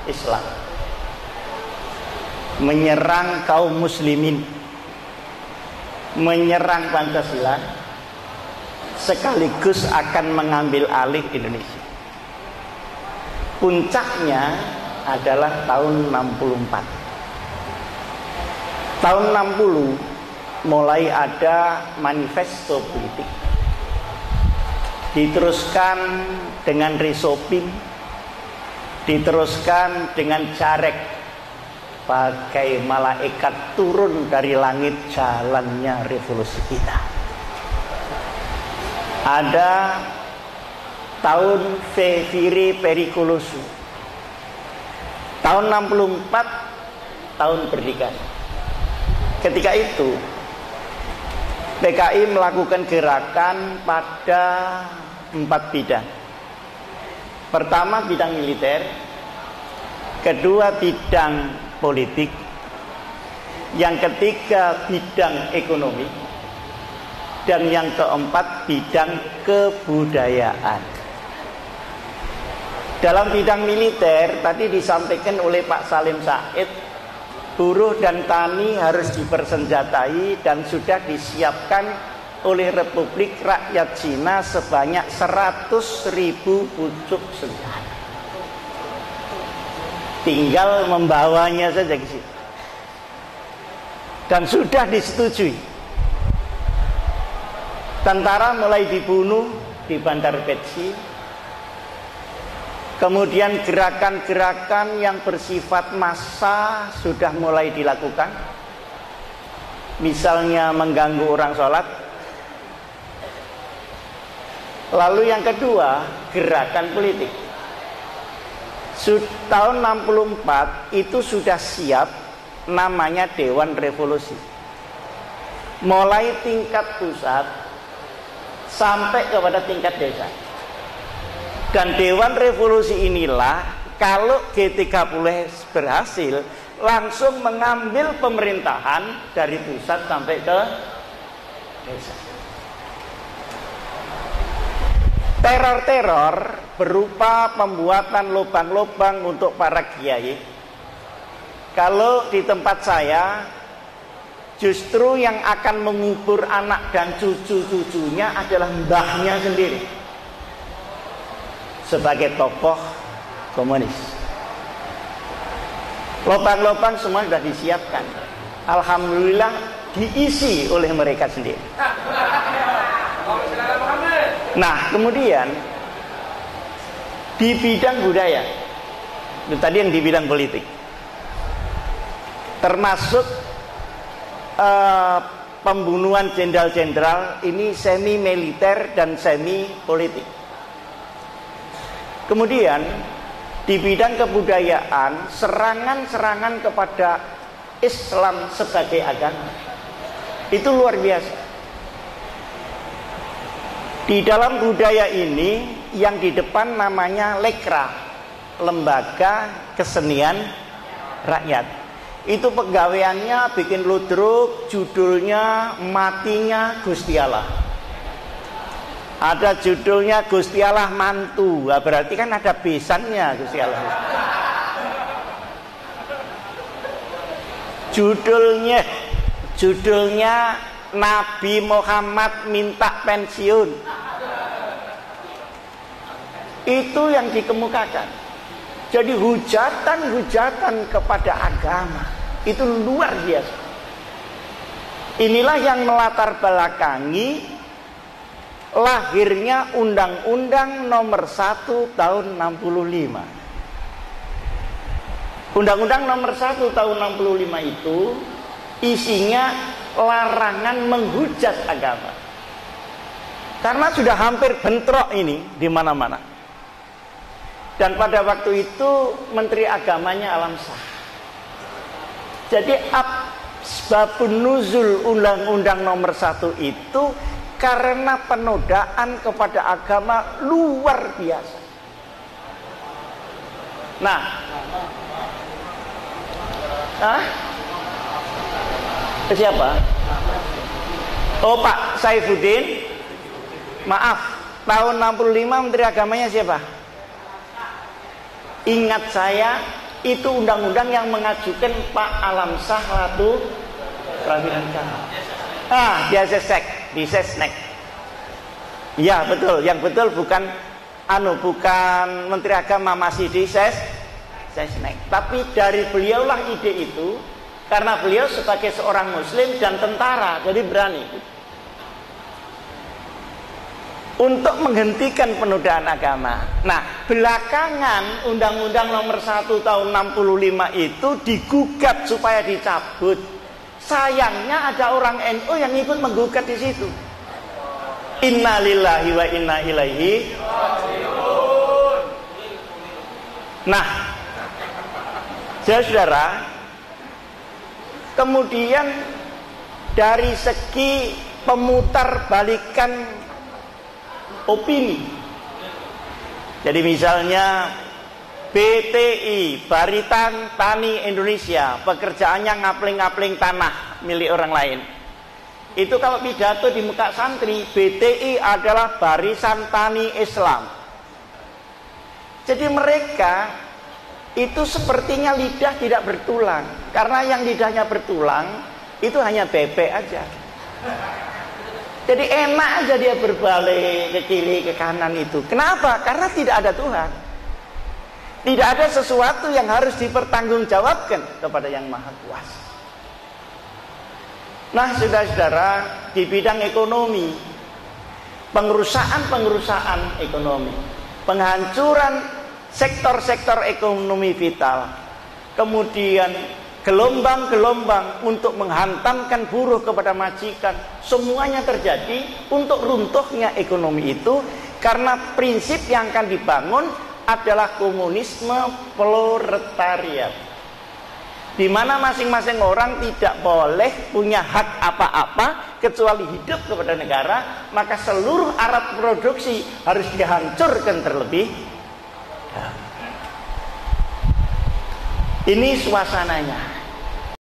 Islam, menyerang kaum muslimin, menyerang Pancasila, sekaligus akan mengambil alih Indonesia. Puncaknya adalah tahun 64. Tahun 60 mulai ada manifesto politik, diteruskan dengan resopim, diteruskan dengan carek, bagai malaikat turun dari langit jalannya revolusi kita. Ada tahun Viri Pericoloso, tahun 64, tahun berdikari. Ketika itu PKI melakukan gerakan pada 4 bidang. Pertama bidang militer, kedua bidang politik, yang ketiga bidang ekonomi, dan yang keempat bidang kebudayaan. Dalam bidang militer tadi disampaikan oleh Pak Salim Said, buruh dan tani harus dipersenjatai dan sudah disiapkan oleh Republik Rakyat Cina sebanyak 100.000 pucuk senjata. Tinggal membawanya saja ke situ. Dan sudah disetujui. Tentara mulai dibunuh di Bandar Petsi. Kemudian gerakan-gerakan yang bersifat massa sudah mulai dilakukan. Misalnya mengganggu orang sholat. Lalu yang kedua, gerakan politik. Tahun 64 itu sudah siap, namanya Dewan Revolusi. Mulai tingkat pusat sampai kepada tingkat desa. Dan Dewan Revolusi inilah kalau G30 berhasil langsung mengambil pemerintahan dari pusat sampai ke desa. Teror-teror berupa pembuatan lubang-lubang untuk para kiai. Kalau di tempat saya, justru yang akan mengubur anak dan cucu-cucunya adalah mbahnya sendiri sebagai tokoh komunis. Lubang-lubang semua sudah disiapkan. Alhamdulillah diisi oleh mereka sendiri. Nah, kemudian di bidang budaya, itu tadi yang di bidang politik, termasuk pembunuhan jenderal-jenderal, ini semi militer dan semi politik. Kemudian di bidang kebudayaan, serangan-serangan kepada Islam sebagai agama itu luar biasa. Di dalam budaya ini yang di depan namanya Lekra, Lembaga Kesenian Rakyat. Itu pegawaiannya bikin ludruk, judulnya Matinya Gusti Allah. Ada judulnya Gusti Allah Mantu. Nah, berarti kan ada besannya Gusti Allah. Judulnya Nabi Muhammad minta pensiun. Itu yang dikemukakan. Jadi hujatan-hujatan kepada agama itu luar biasa. Inilah yang melatar belakangi lahirnya Undang-Undang Nomor 1 Tahun 65. Undang-Undang Nomor 1 Tahun 65 itu isinya larangan menghujat agama. Karena sudah hampir bentrok ini di mana-mana. Dan pada waktu itu Menteri Agamanya Alam Shah. Jadi asbabun nuzul Undang-Undang Nomor 1 itu karena penodaan kepada agama luar biasa. Nah, siapa? Oh, Pak Saifuddin. Maaf, tahun 65 Menteri Agamanya siapa? Ingat saya, itu undang-undang yang mengajukan Pak Alam Shah Ratu Prawiran Kala. Di Sesnek. Ya betul, yang betul bukan Menteri Agama, masih di Sesnek. Tapi dari beliaulah ide itu, karena beliau sebagai seorang Muslim dan tentara, jadi berani untuk menghentikan penodaan agama. Nah, belakangan Undang-Undang Nomor 1 Tahun 65 itu digugat supaya dicabut. Sayangnya ada orang NU yang ikut menggugat di situ. Innalillahi wa inna ilaihi raji'un. Nah, saudara, kemudian dari segi pemutarbalikan opini. Jadi misalnya BTI, Barisan Tani Indonesia, pekerjaannya ngapling-ngapling tanah milik orang lain. Itu kalau pidato di muka santri, BTI adalah Barisan Tani Islam. Jadi mereka itu sepertinya lidah tidak bertulang, karena yang lidahnya bertulang itu hanya bebek aja. Jadi enak aja dia berbalik ke kiri ke kanan itu. Kenapa? Karena tidak ada Tuhan. Tidak ada sesuatu yang harus dipertanggungjawabkan kepada Yang Maha Kuasa. Nah, saudara-saudara, di bidang ekonomi, pengerusakan ekonomi, penghancuran sektor-sektor ekonomi vital, kemudian gelombang-gelombang untuk menghantamkan buruh kepada majikan, semuanya terjadi untuk runtuhnya ekonomi itu, karena prinsip yang akan dibangun adalah komunisme proletariat, di mana masing-masing orang tidak boleh punya hak apa-apa kecuali hidup kepada negara. Maka seluruh alat produksi harus dihancurkan terlebih dahulu. Ini suasananya.